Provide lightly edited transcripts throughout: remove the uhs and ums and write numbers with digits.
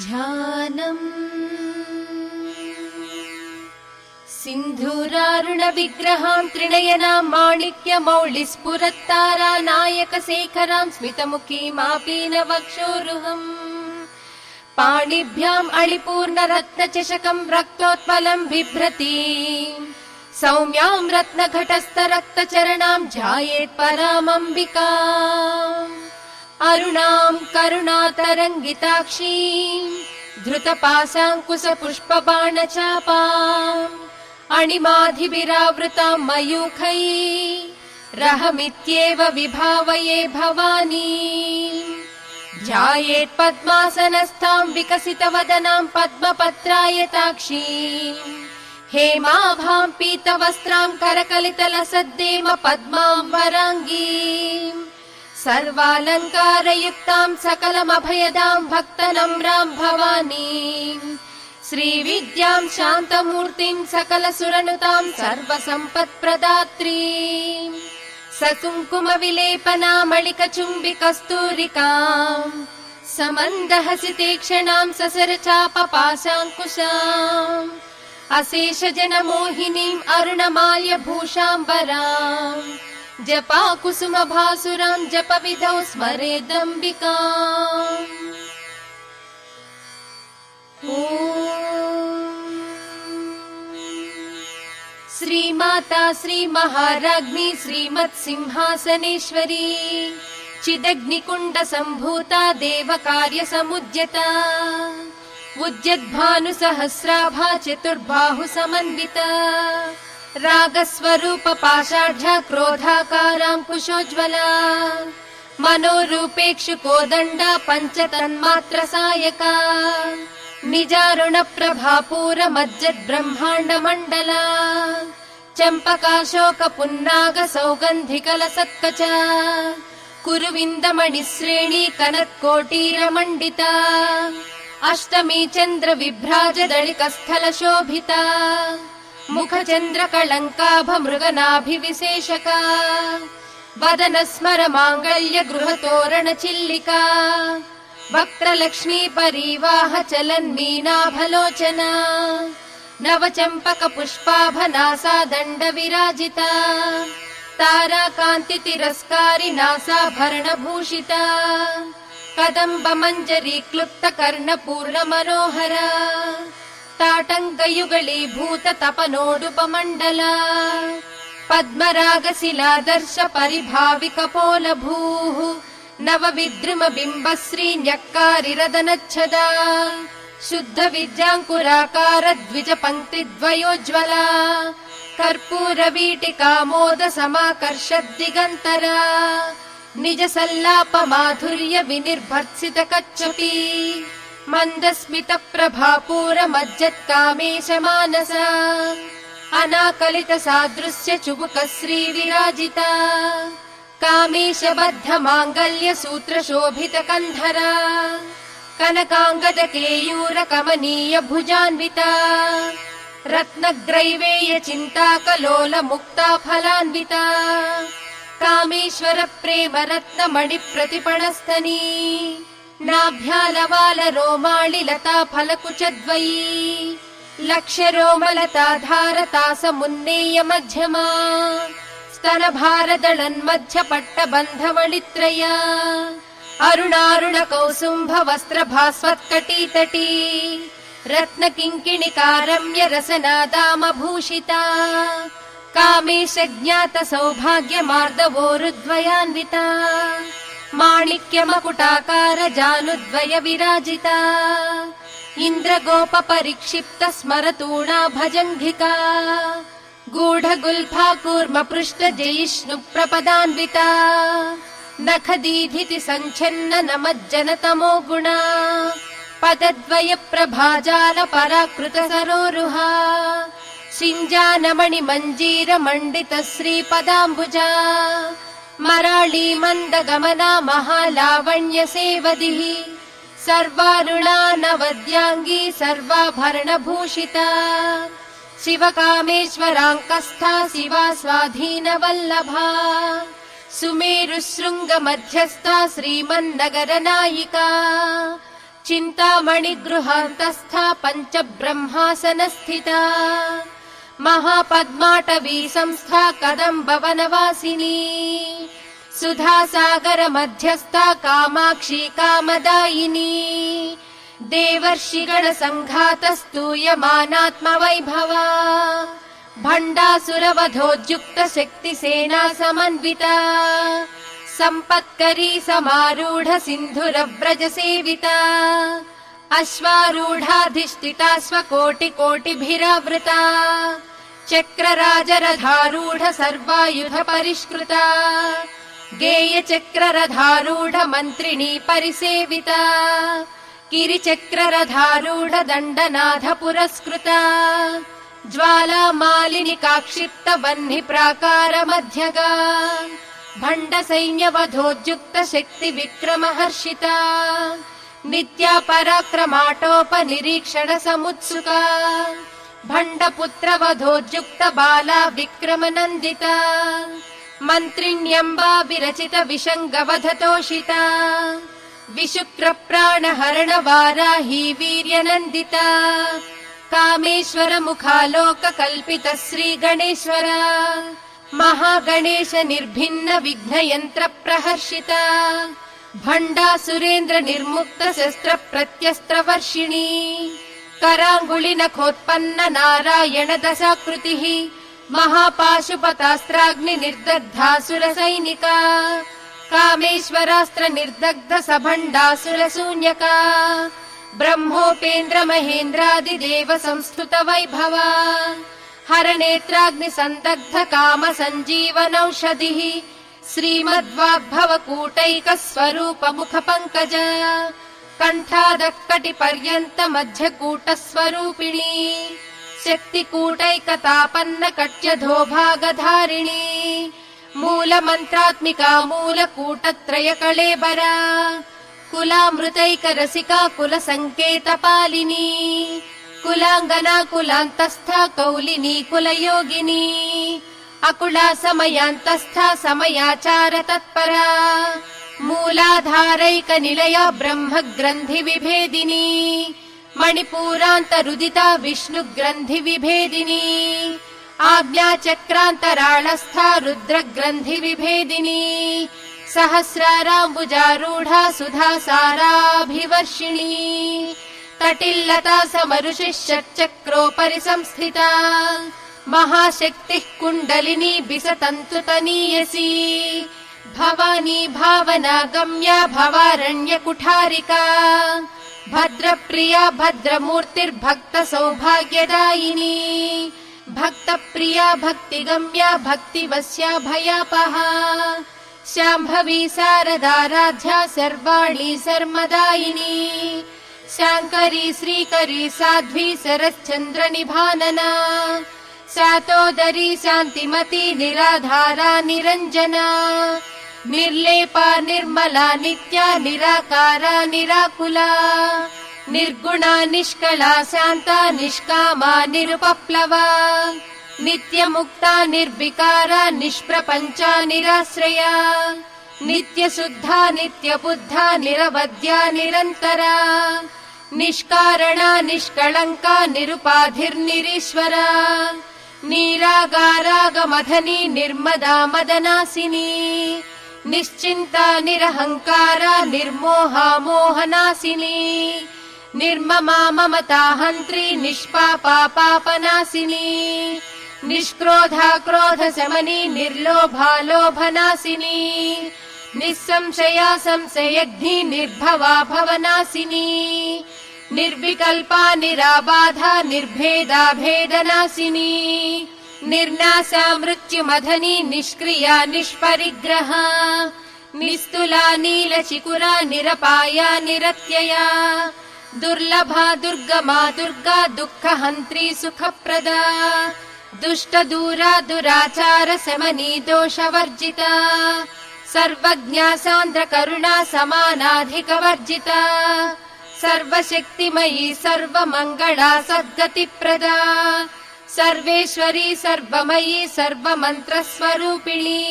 ध्यानम् सिन्धूरारुणविग्रहां त्रिनयनां माणिक्यमौलिस्फुरत्तारा नायकशेखरां स्मितमुखीमापीनवक्षोरुहम् पाणिभ्याम् अणिपूर्णरत्नचषकं रक्तोत्पलं बिभ्रती सौम्यां रत्नघटस्थरक्तचरणां ध्यायेत् परामम्बिकाम् अरुणां करुणातरङ्गिताक्षीं धृतपाशाङ्कुशपुष्पबाणचापाम् अणिमाधिभिरावृतां मयूखैः रहमित्येव विभावये भवानी ध्यायेत् पद्मासनस्थां विकसितवदनां पद्मपत्रायताक्षीं हेमाभां पीतवस्त्रां करकलितलसद्देम पद्माम्बराङ्गीं सर्वालङ्कारयुक्तां सकलमभयदां भक्तनम्रां भवानीं श्रीविद्यां शान्तमूर्तिं सकलसुरनुतां सर्वसम्पत्प्रदात्रीं सकुङ्कुमविलेपनामलिकचुम्बिकस्तूरिकां समन्दहसितीक्षणां ससरचापपाशाङ्कुशाम् अशेषजनमोहिनीं अरुणमाल्यभूषाम्बरां जपाकुसुमभासुरां जपविधौ स्मरेदम्बिकाम् श्रीमाता श्रीमहाराज्ञी श्रीमत्सिंहासनेश्वरी चिदग्निकुण्डसम्भूता देवकार्यसमुद्यता उद्यद्भानुसहस्राभा चतुर्बाहुसमन्विता रागस्वरूपपाषाढ्या क्रोधाकाराङ्कुशोज्ज्वला मनोरूपेक्षुकोदण्डा पञ्चतन्मात्रसायका निजारुणप्रभापूरमज्जद्ब्रह्माण्डमण्डला चम्पकाशोकपुन्नागसौगन्धिकलसत्कचा कुरुविन्दमणिश्रेणी कनत्कोटीरमण्डिता अष्टमी चन्द्रविभ्राजदलिकस्थलशोभिता मुखचन्द्रकलङ्काभमृगनाभिविशेषका वदनस्मरमाङ्गल्यगृहतोरणचिल्लिका वक्त्रलक्ष्मी परिवाह चलन्मीनाभलोचना नवचम्पकपुष्पाभनासा दण्डविराजिता ताराकान्तितिरस्कारि नासाभरणभूषिता कदम्बमञ्जरी क्लुप्तकर्णपूर्णमनोहरा ताटङ्कयुगलीभूत तपनोडुपमण्डला पद्मरागशिलादर्श परिभाविकपोलभूः नवविद्रुमबिम्बश्रीन्यक्कारिरदनच्छदा शुद्धविद्याङ्कुराकार द्विजपङ्क्तिद्वयोज्ज्वला कर्पूरवीटिकामोदसमाकर्षद्दिगन्तरा निजसल्लापमाधुर्य विनिर्भर्त्सितकच्छपी मन्दस्मितप्रभापूरमज्जत्कामेशमानसा अनाकलितसादृश्य चुबुकश्रीविराजिता कामेशबद्धमाङ्गल्यसूत्रशोभितकन्धरा कनकाङ्गदकेयूरकमनीयभुजान्विता रत्नग्रैवेयचिन्ताकलोलमुक्ता फलान्विता कामेश्वरप्रेमरत्नमणिप्रतिपणस्तनी नाभ्यालवालरोमाणिलता फलकुचद्वयी लक्ष्यरोमलताधारतासमुन्नेय मध्यमा स्तनभारदळन्मध्यपट्टबन्धवळित्रया अरुणारुणकौसुम्भवस्त्रभास्वत्कटीतटी रत्नकिङ्किणिकारम्य रसनादामभूषिता कामेशज्ञातसौभाग्यमार्दवोरुद्वयान्विता माणिक्यमकुटाकार जानुद्वय विराजिता इन्द्रगोपपरिक्षिप्त स्मरतूणा भजङ्घिका गूढगुल्फा कूर्मपृष्ठजयिष्णुप्रपदान्विता नखदीधिति सञ्छन्न नमज्जनतमो गुणा पदद्वय प्रभाजाल पराकृत सरोरुहा सिञ्जानमणिमञ्जीर मण्डित श्रीपदाम्बुजा मराळी मन्दगमना महालावण्य सेवदिः सर्वारुणा नवद्याङ्गी सर्वाभरणभूषिता शिवकामेश्वराङ्कस्था शिवा स्वाधीनवल्लभा सुमेरुशृङ्गमध्यस्था श्रीमन्नगरनायिका चिन्तामणिगृहान्तस्था पञ्चब्रह्मासनस्थिता महापद्माटवी संस्था कदम्बवनवासिनी सुधासागर मध्यस्था कामाक्षी कामदायिनी देवर्षिगण संघातस्तूयमानात्मवैभवा भण्डासुरवधोद्युक्त शक्तिसेना समन्विता सम्पत्करी समारूढ सिन्धुरव्रज सेविता अश्वारूढाधिष्ठिता स्वकोटिकोटिभिरावृता चक्रराजरथारूढ सर्वायुध परिष्कृता गेयचक्ररथारूढ मन्त्रिणी परिसेविता गिरिचक्ररथारूढ दण्डनाथ पुरस्कृता ज्वालामालिनि काक्षिप्त वह्नि प्राकार मध्यगा भण्डसैन्यवधोद्युक्त शक्ति विक्रमहर्षिता नित्या पराक्रमाटोपनिरीक्षण समुत्सुका भण्डपुत्रवधोद्युक्त बाला विक्रमनन्दिता मन्त्रिण्यम्बा विरचित विशङ्गवधतोषिता विशुक्रप्राणहरण वाराही वीर्यनन्दिता कामेश्वर मुखालोक कल्पित श्रीगणेश्वर महागणेश निर्भिन्न विघ्नयन्त्र प्रहर्षिता भण्डासुरेन्द्र निर्मुक्त शस्त्र प्रत्यस्त्र वर्षिणी कराङ्गुलि नखोत्पन्न नारायण दशाकृतिः महापाशुपतास्त्राग्नि निर्दग्धासुर सैनिका कामेश्वरास्त्र निर्दग्ध सभण्डासुर शून्यका ब्रह्मोपेन्द्र महेन्द्रादिदेव संस्तुत वैभवा हरनेत्राग्नि संदग्ध काम सञ्जीवनौषधिः श्रीमद्वाग्भव कूटैक स्वरूप मुख पंकज कंठादक्कटि पर्यन्त मध्य कूट स्वरूपिणी शक्ति कूटैकतापन्न कट्यधो भागधारिणी मूल मंत्रात्मिका मूल कूटत्रय कळेबरा कुलामृतैक रसिका कुल संकेत पालिनी कुलांगना कुलांतस्था कौलिनी कुलयोगिनी अकुला समयांतस्था समयाचार तत्परा मूलाधारैक निलया ब्रह्म ग्रंथि विभेदिनी मणिपूरान्तरुदिता विष्णु ग्रंथि विभेदिनी आज्ञा चक्रान्तराळस्था रुद्र ग्रंथि विभेदिनी सहस्राराम्बुजारूढा सुधा साराभिवर्षिणी तटिल्लता समरुषिः षट्चक्रोपरि संस्थिता महाशक्तिः कुण्डलिनी बिसतन्तुतनीयसी भवानी भावना गम्या भवारण्य कुठारिका भद्रप्रिया भद्रमूर्तिर्भक्त सौभाग्यदायिनी भक्तप्रिया भक्तिगम्या भक्तिवश्या भयापहा शाम्भवी शारदाराध्या सर्वाणी सर्मदायिनी शाङ्करी श्रीकरी साध्वी शरच्चन्द्र निभानना सातोदरी शान्तिमती निराधारा निरञ्जना निर्लेपा निर्मला नित्या निराकारा निराकुला निर्गुणा निष्कला शान्ता निष्कामा निरुपप्लवा नित्यमुक्ता निर्विकारा निष्प्रपञ्चा निराश्रया नित्यशुद्धा नित्यबुद्धा निरवध्या निरन्तरा निष्कारणा निष्कळङ्का निरुपाधिर्निरीश्वरा निरागारागमधनी निर्मदा मदनासिनी निश्चिन्ता निरहङ्कारा निर्मोहा मोहनासिनी निर्ममा ममता हन्त्री निष्पापा पापनासिनी निष्क्रोधा क्रोध शमनी निर्लोभा लोभनासिनी निस्संशया संशयग्नि निर्भवा भवनासिनी निर्विकल्पा निराबाधा निर्भेदा भेदनासिनी निर्नासा मृत्युमधनी निष्क्रिया निष्परिग्रहा निस्तुला नीलचिकुरा निरपाया निरत्यया दुर्लभा दुर्गमा दुर्गा दुःखहन्त्री सुखप्रदा दुष्टदूरा दुराचार शमनी दोषवर्जिता सर्वज्ञा सान्द्र करुणा समानाधिकवर्जिता सर्वशक्तिमयी सर्वमङ्गला सद्गतिप्रदा सर्वेश्वरी सर्वमयी सर्वमन्त्रस्वरूपिणी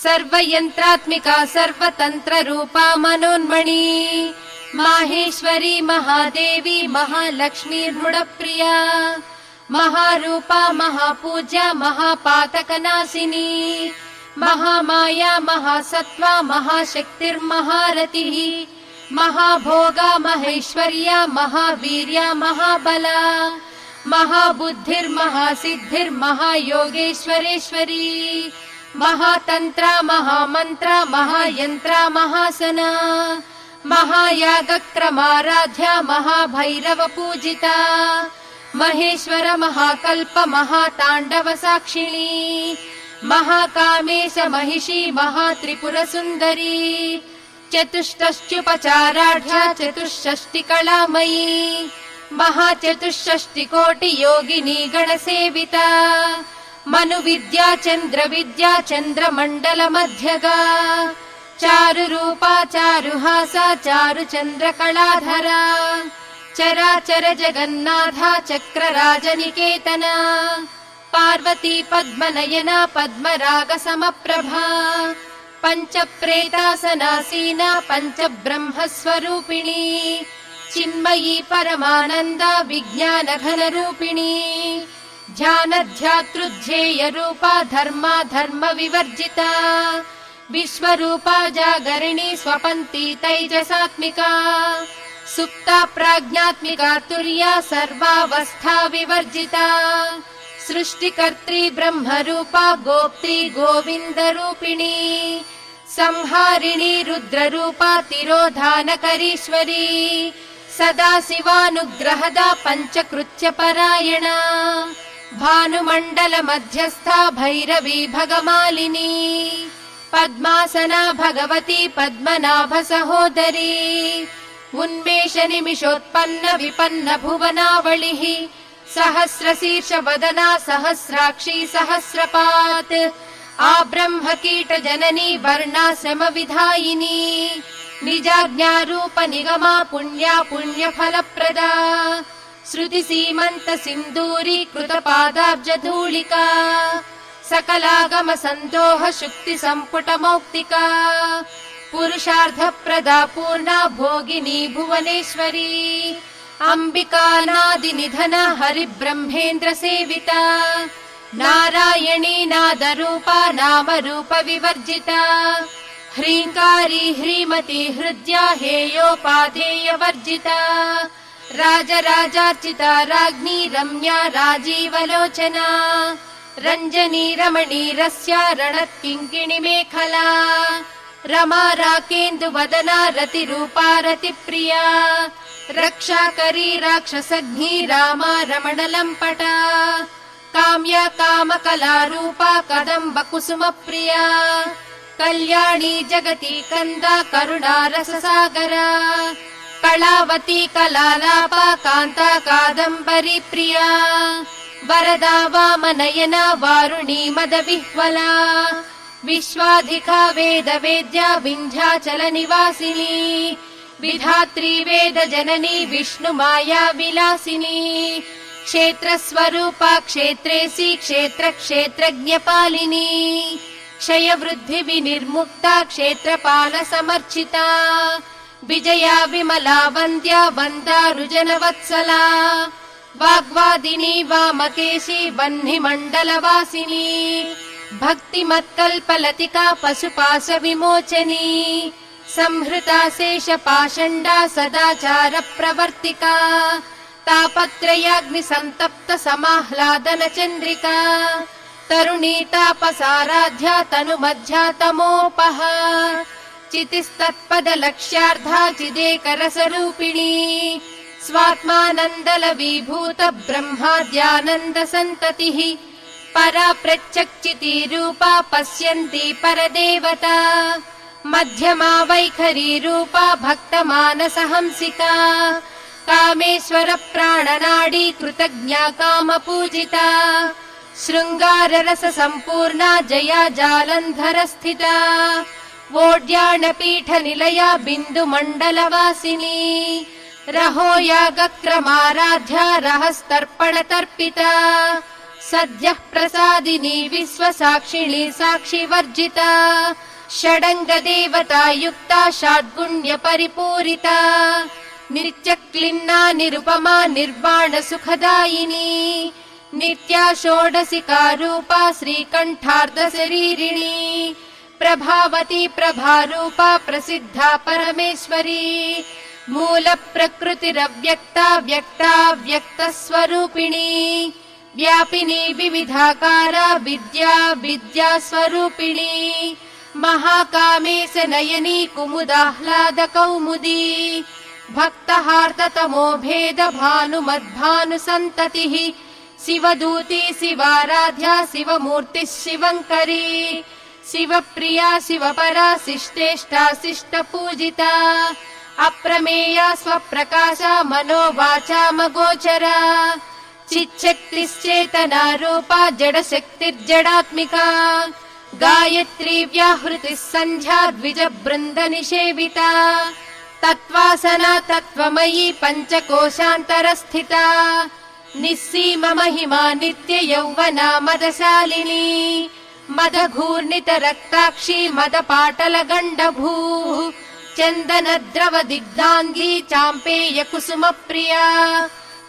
सर्वयन्त्रात्मिका सर्वतन्त्ररूपा मनोन्मणि माहेश्वरी महादेवी महालक्ष्मीर्मुडप्रिया महारूपा महापूज्या महापातकनाशिनी महामाया महासत्त्वा महाशक्तिर्महारतिः महाभोगा महेश्वर्या महावीर्या महाबला महाबुद्धिर्महासिद्धिर्महायोगेश्वरेश्वरी महातन्त्रा महामन्त्रा महायन्त्रा महासना महायागक्रमाराध्या महाभैरवपूजिता महेश्वर महाकल्प महाताण्डव साक्षिणी महाकामेश महिषी महात्रिपुरसुन्दरी चतुष्षष्ट्युपचाराढ्या चतुष्षष्टिकलामयी महाचतुष्षष्टिकोटियोगिनी गणसेविता मनुविद्या चन्द्रविद्या चन्द्रमण्डलमध्यगा चारुरूपा चारुहासा चारुचन्द्रकलाधरा चराचर जगन्नाथा चक्रराजनिकेतना पार्वती पद्मनयना पद्मरागसमप्रभा पञ्चप्रेतासनासीना पञ्चब्रह्मस्वरूपिणी चिन्मयी परमानन्दा विज्ञानघनरूपिणी ध्यानध्यातृध्येयरूपा धर्मा धर्मविवर्जिता विश्वरूपा जागरिणी स्वपन्ती तैजसात्मिका सुप्ता प्राज्ञात्मिका तुर्या सर्वावस्था विवर्जिता सृष्टिकर्त्री ब्रह्मरूपा गोप्त्री गोविन्दरूपिणी संहारिणी रुद्ररूपा तिरोधानकरीश्वरी सदा शिवानुग्रहदा पञ्चकृत्यपरायणा भानुमण्डल मध्यस्था भैरवी भगमालिनी पद्मासना भगवती पद्मनाभ सहोदरी उन्मेष निमिषोत्पन्न विपन्न भुवनावलिः सहस्रशीर्ष वदना सहस्राक्षी सहस्रपात् आब्रह्म कीट जननी वर्णाश्रम विधायिनी निजाज्ञारूप निगमा पुण्या पुण्यफलप्रदा श्रुति सीमन्त सिन्दूरी कृत पादाब्ज धूलिका सकलागम सन्दोह शुक्ति सम्पुट मौक्तिका पुरुषार्थप्रदा पूर्णा भोगिनी भुवनेश्वरी अम्बिकानादिनिधना हरिब्रह्मेन्द्र सेविता नारायणी नादरूपा नामरूप विवर्जिता ह्रीङ्कारी ह्रीमती हृद्या हेयोपाधेयवर्जिता राजराजार्चिता राज्ञी रम्या राजीवलोचना रञ्जनी रमणीरस्या रणत्किङ्किणी मेखला रमा राकेन्दुवदना रतिरूपा रतिप्रिया रक्षाकरी राक्षसघ्नी रामा रमणलम्पटा काम्या कामकलारूपा कदम्ब कुसुमप्रिया कल्याणी जगती कन्दा करुणा रससागरा कलावती कलालापा कान्ता कादम्बरी प्रिया वरदा वामनयना वारुणी मदविह्वला विश्वाधिका वेदवेद्या विन्ध्याचल निवासिनी विधात्री वेद जननी विष्णुमाया विलासिनी क्षेत्रस्वरूपा क्षेत्रेसी क्षेत्र क्षेत्रज्ञपालिनी क्षयवृद्धि विनिर्मुक्ता क्षेत्रपाल समर्चिता विजया विमला वन्द्या वन्दारुजनवत्सला वाग्वादिनी वामकेशी वह्निमण्डलवासिनी भक्तिमत्कल्पलतिका पशुपाश विमोचनी संहृता शेषपाषण्डा सदाचार प्रवर्तिका तापत्रयाग्निसन्तप्त समाह्लादन चन्द्रिका तरुणी तापसाराध्या तनुमध्या तमोपः चितिस्तत्पद लक्ष्यार्धा चिदेकरसरूपिणी स्वात्मानन्दल विभूत ब्रह्माद्यानन्द सन्ततिः परा प्रत्यक्चिती रूपा पश्यन्ती परदेवता मध्यमा वैखरी रूपा भक्तमानसहंसिका कामेश्वर प्राणनाडी कृतज्ञा कामपूजिता शृङ्गार रस सम्पूर्णा जया जालन्धर स्थिता वोड्याणपीठ निलया बिन्दुमण्डलवासिनी रहो यागक्रमाराध्या रहस्तर्पण तर्पिता सद्यः प्रसादिनी विश्वसाक्षिणी साक्षिवर्जिता षडङ्गदेवतायुक्ता षड्गुण्य परिपूरिता नित्यक्लिन्ना निरुपमा निर्वाण सुखदायिनी नित्या षोडशिका रूपा श्रीकण्ठार्ध शरीरिणी प्रभावती प्रभारूपा प्रसिद्धा परमेश्वरी मूल प्रकृतिरव्यक्ता व्यक्ता व्यक्तस्वरूपिणी व्यापिनी विविधाकारा विद्या विद्या स्वरूपिणी महाकामेश नयनी कुमुदाह्लाद कौमुदी भक्तहार्दतमो भेद भानुमद्भानु संततिः शिवदूती शिवाराध्या शिवमूर्तिः शिवङ्करी शिवप्रिया शिवपरा शिष्टेष्टा शिष्टपूजिता अप्रमेया स्वप्रकाशा मनोवाचामगोचरा चिच्छक्तिश्चेतना रूपा जडशक्तिर्जडात्मिका गायत्री व्याहृतिः सन्ध्या द्विजबृन्द निषेविता तत्त्वासना तत्त्वमयी पञ्चकोशान्तरस्थिता निस्सीम महिमा नित्य यौवना मदशालिनी मदघूर्णित रक्ताक्षी मदपाटल गण्डभूः चन्दनद्रव दिग्धाङ्गी चाम्पेय कुसुम प्रिया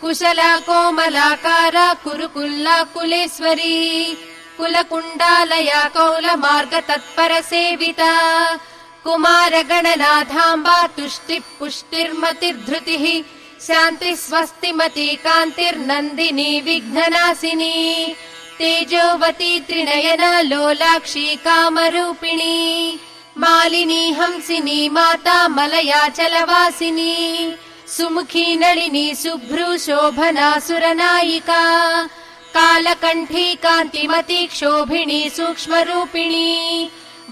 कुशला कोमलाकारा कुरुकुल्ला कुलेश्वरी कुलकुण्डालया कौलमार्ग तत्पर सेविता कुमार गणनाथाम्बा तुष्टिः पुष्टिर्मतिर्धृतिः शान्तिः स्वस्तिमती कान्तिर्नन्दिनी विघ्ननाशिनी तेजोवती त्रिनयना लोलाक्षी कामरूपिणी मालिनी हंसिनी माता मलयाचलवासिनी सुमुखी नलिनी शुभ्रू शोभना सुरनायिका कालकण्ठी कान्तिमती क्षोभिणी सूक्ष्मरूपिणी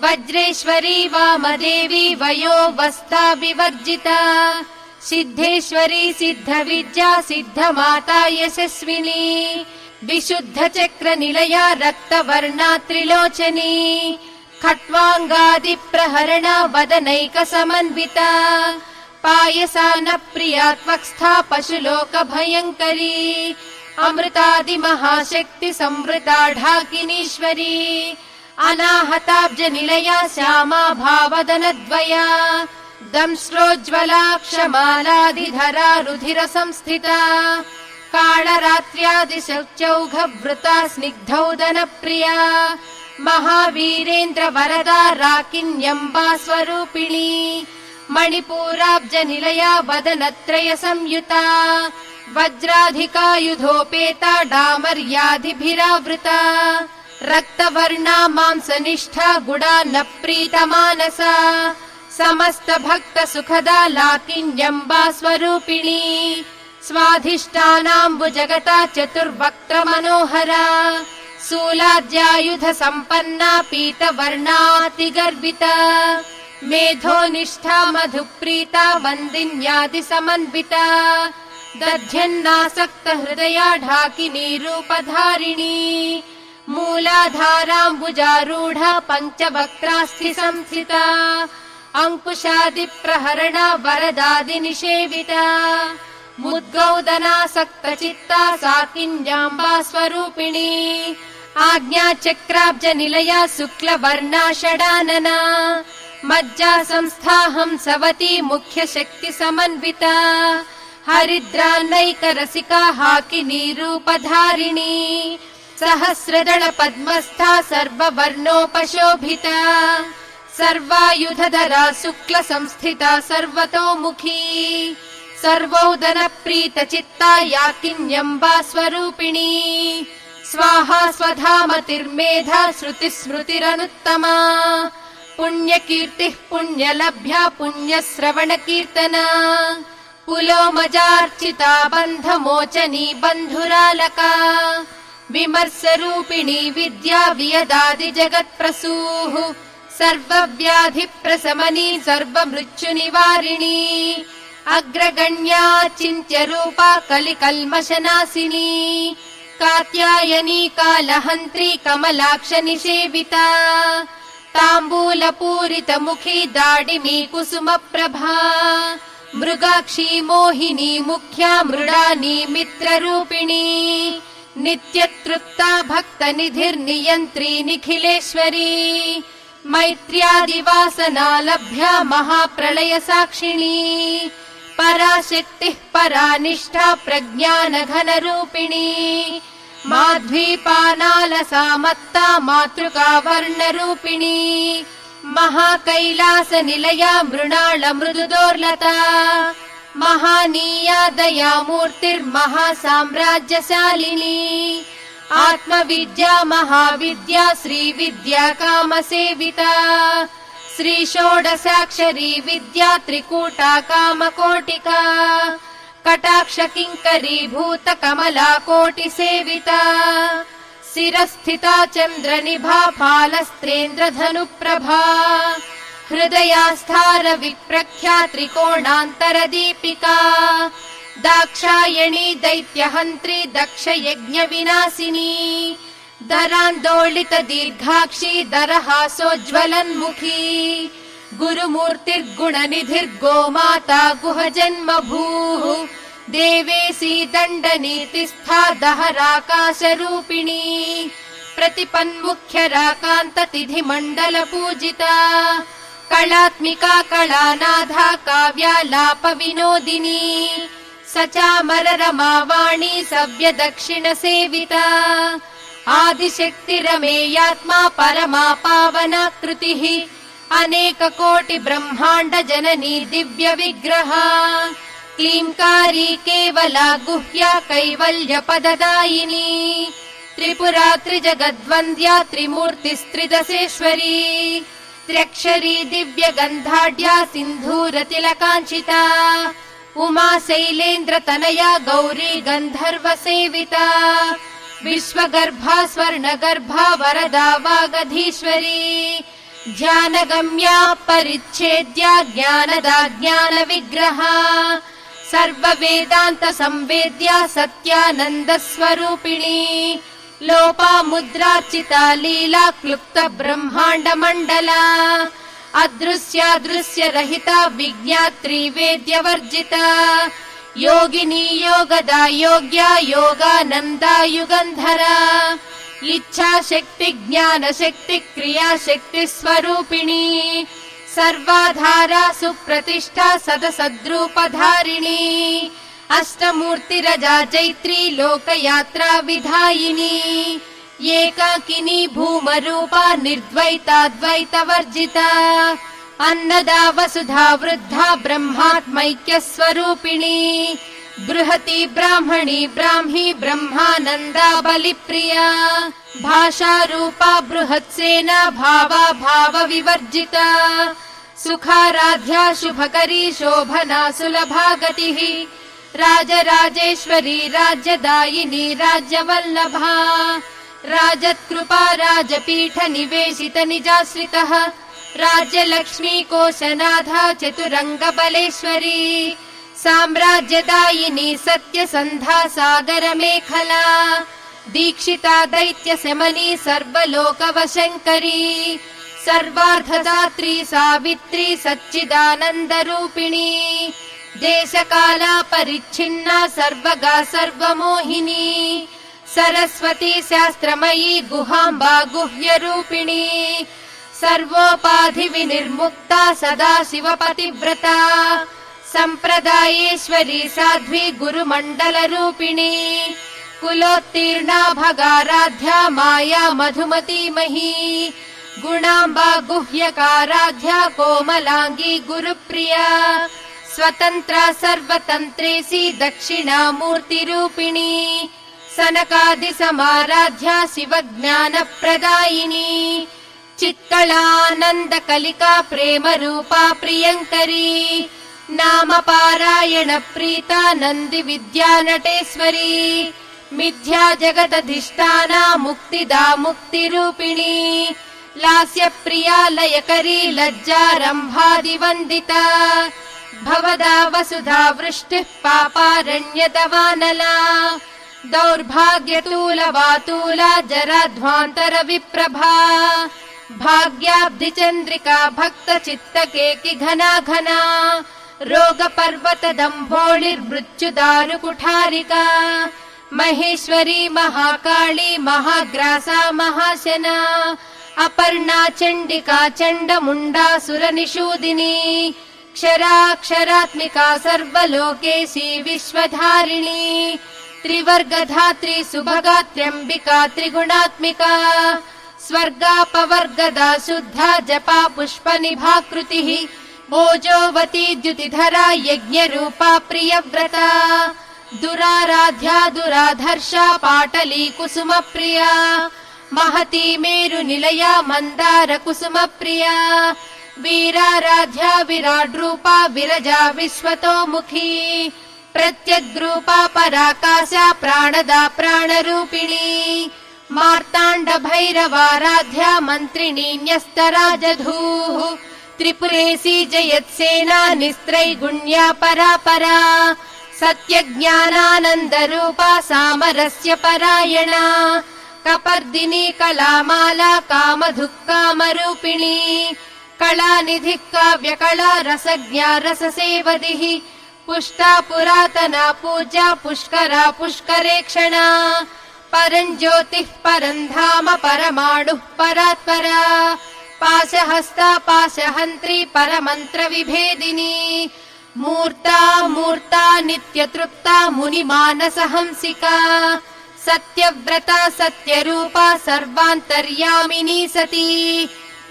वज्रेश्वरी वामदेवी वयोवस्था विवर्जिता सिद्धेश्वरी सिद्धविद्या सिद्धमाता यशस्विनी विशुद्ध चक्र निलया रक्तवर्णा त्रिलोचनी खट्वाङ्गादि प्रहरणा वदनैक समन्विता पायसान प्रिया त्वक्स्था पशुलोक भयङ्करी अमृतादि महाशक्ति संवृता ढाकिनीश्वरी अनाहताब्ज निलया श्यामा भावदनद्वया दंश्रोज्ज्वला क्षमालादिधरा रुधिर संस्थिता कालरात्र्यादिशौचौघवृता स्निग्धौदन प्रिया महावीरेन्द्र वरदा राकिन्यम्बा स्वरूपिणी मणिपूराब्ज निलया वदनत्रय संयुता वज्राधिकायुधोपेता डामर्यादिभिरावृता रक्तवर्णा मांसनिष्ठा गुडा न प्रीतमानसा समस्त भक्त सुखदा लाकिन्यम्बा स्वरूपिणी स्वाधिष्ठानाम्बुजगता चतुर्वक्त्र मनोहरा शूलाद्यायुध सम्पन्ना पीतवर्णातिगर्विता मेधोनिष्ठा मधुप्रीता वन्दिन्यादि समन्विता दध्यन्नासक्त हृदया ढाकिनी रूपधारिणी मूलाधाराम्बुजारूढा पञ्चवक्त्रास्थि संस्थिता अंकुशादि प्रहरणा वरदादि निषेविता मुद्गौदनासक्त चित्ता साकिन्याम्बा स्वरूपिणी आज्ञा चक्राब्ज निलया शुक्लवर्णा षडानना मज्जा संस्था हंसवती मुख्य शक्ति समन्विता हरिद्रा नैक रसिका हाकिनी रूपधारिणी सहस्रदल पद्मस्था सर्ववर्णोपशोभिता सर्वायुधधरा शुक्ल संस्थिता सर्वतोमुखी सर्वोदन प्रीत चित्ता याकिन्यम्बा स्वरूपिणी स्वाहा स्वधामतिर्मेधा श्रुति स्मृतिरनुत्तमा पुण्यकीर्तिः पुण्यलभ्या पुण्यश्रवण कीर्तना पुलोमजार्चिता बन्धमोचनी बन्धुरालका विमर्शरूपिणी विद्या वियदादि जगत्प्रसूः सर्वव्याधि प्रशमनी सर्वमृत्युनिवारिणी अग्रगण्या चिन्त्य रूपा कलिकल्मषनाशिनी कात्यायनी कालहन्त्री कमलाक्ष निषेविता ताम्बूलपूरित मुखी दाडिमी कुसुम प्रभा मृगाक्षी मोहिनी मुख्या मृडानी मित्ररूपिणी नित्यतृप्ता भक्त निधिर्नियन्त्री निखिलेश्वरी मैत्र्यादिवासना लभ्या महाप्रलय साक्षिणी पराशक्तिः परानिष्ठा प्रज्ञानघनरूपिणी माध्वीपानालसामत्ता मातृका वर्णरूपिणी महाकैलासनिलया मृणाल मृदुदोर्लता महानीया दयामूर्तिर्महासाम्राज्यशालिनी आत्मविद्या महाविद्या श्रीविद्या कामसेविता श्रीषोडशाक्षरी विद्या त्रिकूटा कामकोटिका कटाक्ष किङ्करीभूत कमला कोटिसेविता शिरस्थिता चन्द्रनिभा फालस्त्रेन्द्रधनुप्रभा हृदयास्थार विप्रख्या त्रिकोणान्तरदीपिका दाक्षायणी दैत्यहन्त्री दक्षयज्ञविनाशिनी दरान्दोलित दीर्घाक्षी दरहासोज्ज्वलन्मुखी गुरुमूर्तिर्गुणनिधिर्गोमाता गुहजन्मभूः देवेशी दण्डनीतिस्था दहराकाशरूपिणी प्रतिपन्मुख्यराकान्ततिथिमण्डलपूजिता कलात्मिका कलानाधा काव्यालापविनोदिनी सचामररमावाणी सव्यदक्षिणसेविता आदिशक्तिरमेयात्मा परमा पावनाकृतिः अनेककोटि ब्रह्माण्ड जननी दिव्य विग्रहा क्लींकारी केवला गुह्या कैवल्यपददायिनी त्रिपुरा त्रिजगद्वन्द्या त्रिमूर्तिस्त्रिदशेश्वरी त्र्यक्षरी दिव्यगन्धाढ्या सिन्धूरतिलकाञ्चिता उमा शैलेन्द्रतनया गौरी गन्धर्वसेविता विश्वगर्भा स्वर्णगर्भा वरदा वागधीश्वरी ध्यानगम्या परिच्छेद्या ज्ञानदा ज्ञानविग्रहा सर्ववेदान्त संवेद्या सत्यानन्दस्वरूपिणी लोपामुद्रार्चिता लीला क्लुप्त ब्रह्माण्ड मण्डला अदृश्यादृश्यरहिता विज्ञात्री वेद्यवर्जिता योगिनी योगदा योग्या योगानन्दा युगन्धरा इच्छाशक्ति ज्ञानशक्ति क्रियाशक्ति स्वरूपिणी सर्वाधारा सुप्रतिष्ठा सदसद्रूपधारिणी अष्टमूर्तिरजा चैत्री लोकयात्रा विधायिनी एकाकिनी भूमरूपा निर्द्वैताद्वैतवर्जिता अन्नदा वसुधा वृद्धा ब्रह्मात्मैक्यस्वरूपिणी बृहती ब्राह्मणी ब्राह्मी ब्रह्मानन्दा बलिप्रिया भाषारूपा बृहत्सेना भावा भावविवर्जिता सुखाराध्या शुभकरी शोभना सुलभा गतिः राजराजेश्वरी राज्यदायिनी राज्यवल्लभा राजत्कृपा राजपीठ निवेशित निजाश्रितः राज्यलक्ष्मी कोशनाथा चतुरङ्गबलेश्वरी साम्राज्यदायिनी सत्यसन्धा सागरमेखला दीक्षिता दैत्यशमनी सर्वलोकवशङ्करी सर्वार्थदात्री सावित्री सच्चिदानन्दरूपिणी देशकाला परिच्छिन्ना सर्वगा सर्वमोहिनी सरस्वती शास्त्रमयी गुहाम्बा गुह्यरूपिणी सर्वोपाधि विनिर्मुक्ता सदा शिवपतिव्रता संप्रदायेश्वरी साध्वी गुरुमण्डलरूपिणी कुलोत्तीर्णा भगाराध्या माया मधुमती मही गुणाम्बा गुह्यकाराध्या कोमलांगी गुरुप्रिया स्वतन्त्रा सर्वतन्त्रेसी दक्षिणामूर्तिरूपिणी सनकादिसमाराध्या शिवज्ञानप्रदायिनी चित्कलानन्दकलिका प्रेमरूपा प्रियङ्करी नामपारायण प्रीता नन्दी विद्यानटेश्वरी मिथ्या जगदधिष्ठाना मुक्तिदा मुक्तिरूपिणी लास्यप्रिया लयकरी लज्जारम्भादिवन्दिता भवदा वसुधा वृष्टिः पापारण्यदवानला दौर्भाग्यतूलवातूला जराध्वान्तरविप्रभा भाग्याब्धिचन्द्रिका भक्तचित्तकेकि घना घना रोगपर्वतदम्भोळिर्मृत्युदारुकुठारिका महेश्वरी महाकाली महाग्रासा महाशना अपर्णा चण्डिका चण्डमुण्डासुरनिषूदिनी क्षराक्षरात्मिका सर्वलोकेशी विश्वधारिणी त्रिवर्गधात्री सुभगा त्र्यम्बिका त्रिगुणात्मिका स्वर्गापवर्गदा शुद्धा जपा पुष्पनिभाकृतिः ओजोवती द्युतिधरा यज्ञरूपा प्रियव्रता दुराराध्या दुराधर्षा पाटली कुसुमप्रिया महती मेरुनिलया मन्दार कुसुमप्रिया वीराराध्या विराड्रूपा विरजा विश्वतोमुखी प्रत्यग्रूपा पराकाशा प्राणदा प्राणरूपिणी मार्ताण्ड भैरवाराध्या मन्त्रिणी न्यस्तराजधूः त्रिपुरेशी जयत्सेना निस्त्रैगुण्या परापरा सत्यज्ञानानन्दरूपा सामरस्य परायणा कपर्दिनी कलामाला कामधुक्कामरूपिणी कलानिधिः काव्यकला रसज्ञा रससेवदिः पुष्टा पुरातना पूजा पुष्करा पुष्करेक्षणा परञ्ज्योतिः परन्धाम परमाणुः परात्परा पाशहस्ता पाशहन्त्री परमन्त्रविभेदिनी मूर्ता मूर्ता नित्यतृप्ता मुनिमानसहंसिका सत्यव्रता सत्यरूपा सर्वान्तर्यामिनी सती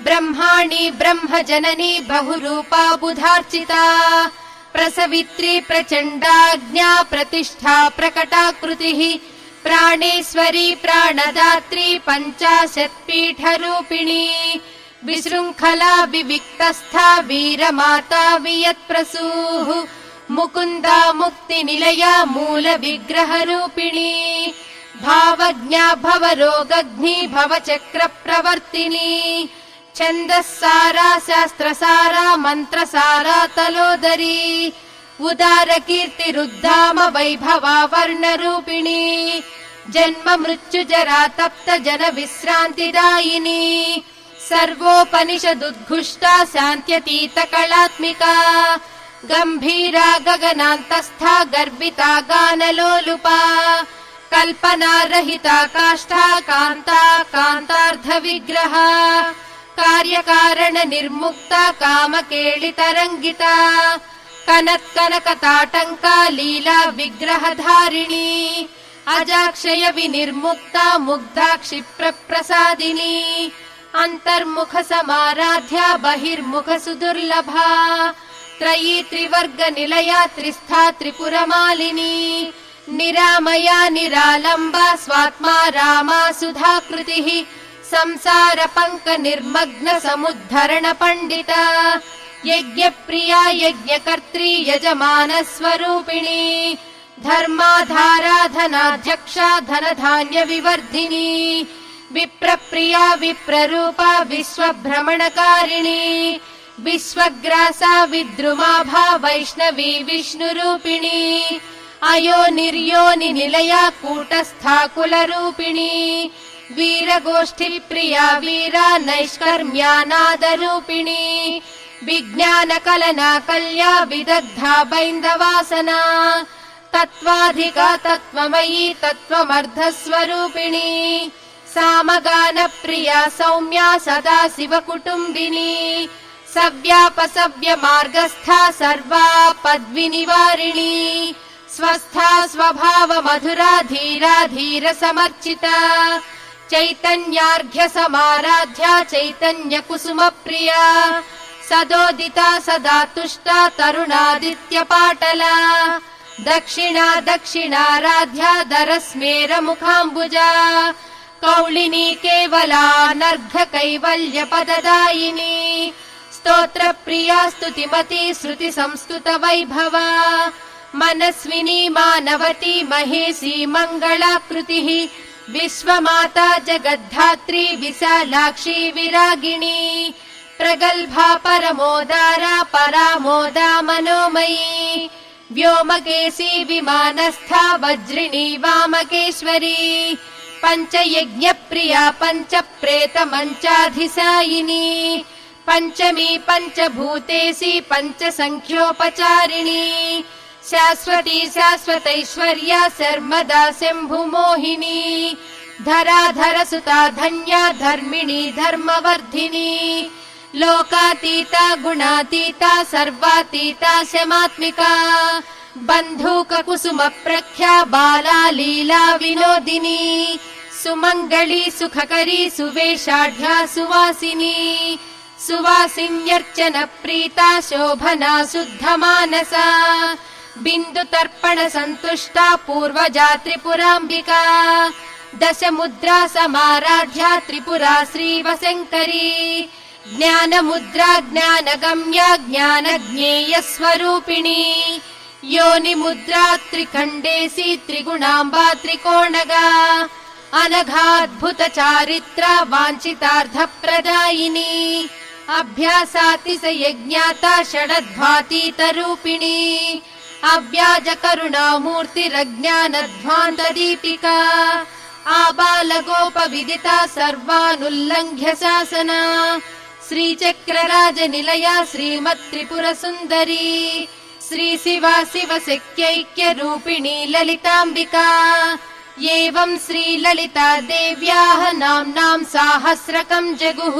ब्रह्माणि ब्रह्मजननी बहुरूपा बुधार्चिता प्रसवित्री प्रचण्डाज्ञा प्रतिष्ठा प्रकटाकृतिः प्राणेश्वरी प्राणदात्री पञ्चाशत्पीठरूपिणी विशृङ्खला विविक्तस्था वीरमाता वियत्प्रसूः मुकुन्दा मुक्तिनिलया मूलविग्रहरूपिणी भावज्ञा भवरोगग्नि भवचक्रप्रवर्तिनी छन्दःसारा शास्त्रसारा मन्त्रसारा तलोदरी उदारकीर्तिरुद्धाम वैभवा वर्णरूपिणी जन्म मृत्युजरा तप्त जन विश्रान्तिदायिनी सर्वोपनिषदुद्घुष्टा शान्त्यतीत कलात्मिका गम्भीरा गगनान्तस्था गर्विता गानलोलुपा कल्पना रहिता काष्ठा कान्ता कान्तार्धविग्रहा कार्यकारण निर्मुक्ता कामकेलितरङ्गिता कनत्कनकताटङ्का लीला विग्रहधारिणी अजाक्षय विनिर्मुक्ता मुग्धा क्षिप्रप्रसादिनी अन्तर्मुख समाराध्या बहिर्मुख सुदुर्लभा त्रयी त्रिवर्ग निलया त्रिस्था त्रिपुरमालिनी निरामया निरालम्बा स्वात्मा रामा सुधाकृतिः संसार पङ्क निर्मग्न समुद्धरण पण्डिता यज्ञप्रिया यज्ञकर्त्री यजमान स्वरूपिणी धर्माधारा धनाध्यक्षा धनधान्य विवर्धिनी विप्रप्रिया विप्ररूपा विश्वभ्रमणकारिणी विश्वग्रासा विद्रुमाभा वैष्णवी विष्णुरूपिणी अयोनिर्योनि निलया कूटस्था कुलरूपिणी वीरगोष्ठी प्रिया वीरा नैष्कर्म्यानादरूपिणी विज्ञानकलना कल्या विदग्धा बैन्दवासना तत्त्वाधिका तत्त्वमयी तत्त्वमर्धस्वरूपिणी सामगानप्रिया सौम्या सदा शिवकुटुम्बिनी सव्यापसव्य मार्गस्था सर्वा पद्विनिवारिणी स्वस्था स्वभाव मधुरा धीरा धीर समर्चिता चैतन्यार्घ्य समाराध्या चैतन्य कुसुम प्रिया सदोदिता सदा तुष्टा तरुणादित्य पाटला दक्षिणा दक्षिणाराध्या दरस्मेर मुखाम्बुजा कौलिनी केवलानर्घ कैवल्य पददायिनी स्तोत्र प्रिया स्तुतिमती श्रुति संस्कृत वैभवा मनस्विनी मानवती महेशी मङ्गलाकृतिः विश्वमाता जगद्धात्री विशालाक्षी विरागिणी प्रगल्भा परमोदारा परामोदा मनोमयी व्योमकेशी विमानस्था वज्रिणी वामकेश्वरी पञ्चयज्ञप्रिया पञ्चप्रेत मञ्चाधिसायिनी पञ्चमी पञ्चभूतेशी पञ्चसङ्ख्योपचारिणी शाश्वती शाश्वतैश्वर्या शर्मदा शम्भुमोहिनी धराधरसुता धन्या धर्मिणी धर्मवर्धिनी लोकातीता गुणातीता सर्वातीता शमात्मिका बन्धूककुसुमप्रख्या बाला लीला विनोदिनी सुमङ्गली सुखकरी सुवेशाढ्या सुवासिनी सुवासिन्यर्चन प्रीता शोभना शुद्धमानसा बिन्दुतर्पण सन्तुष्टा पूर्वजा त्रिपुराम्बिका दशमुद्रा समाराध्या त्रिपुरा श्रीवशङ्करी ज्ञानमुद्रा ज्ञानगम्या ज्ञानज्ञेयस्वरूपिणी योनिमुद्रा त्रिखण्डेसी त्रिगुणाम्बा त्रिकोणगा अनघाद्भुत चारित्रा वाञ्छितार्थप्रदायिनी अभ्यासातिशयज्ञाता षडध्वातीतरूपिणी अव्याज करुणामूर्तिरज्ञानध्वान्तदीपिका आबालगोपविदिता सर्वानुल्लङ्घ्य शासना श्रीचक्रराजनिलया श्रीमत्त्रिपुरसुन्दरी श्रीशिवा शिवशक्यैक्यरूपिणी ललिताम्बिका एवं श्रीललिता देव्याः नाम्नां साहस्रकं जगुः।